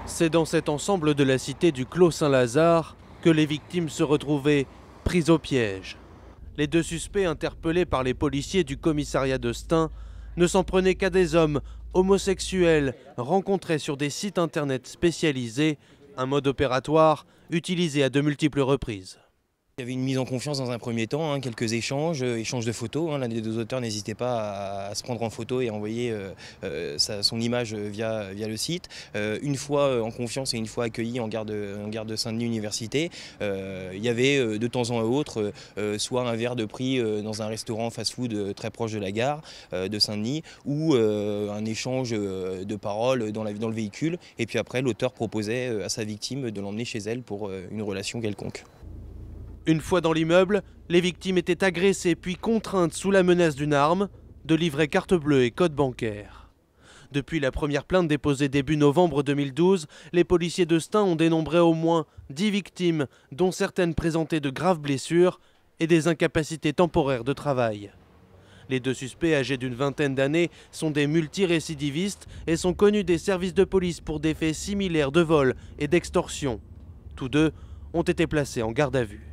C'est dans cet ensemble de la cité du Clos Saint-Lazare que les victimes se retrouvaient prises au piège. Les deux suspects interpellés par les policiers du commissariat de Stein ne s'en prenaient qu'à des hommes homosexuels rencontrés sur des sites internet spécialisés, un mode opératoire utilisé à de multiples reprises. Il y avait une mise en confiance dans un premier temps, quelques échanges de photos. L'un des deux auteurs n'hésitait pas à se prendre en photo et à envoyer son image via le site. Une fois en confiance et une fois accueilli en gare de Saint-Denis Université, il y avait de temps en autre soit un verre de prix dans un restaurant fast-food très proche de la gare de Saint-Denis ou un échange de paroles dans le véhicule. Et puis après, l'auteur proposait à sa victime de l'emmener chez elle pour une relation quelconque. Une fois dans l'immeuble, les victimes étaient agressées puis contraintes sous la menace d'une arme de livrer carte bleue et code bancaire. Depuis la première plainte déposée début novembre 2012, les policiers de Stein ont dénombré au moins 10 victimes, dont certaines présentaient de graves blessures et des incapacités temporaires de travail. Les deux suspects, âgés d'une vingtaine d'années, sont des multirécidivistes et sont connus des services de police pour des faits similaires de vol et d'extorsion. Tous deux ont été placés en garde à vue.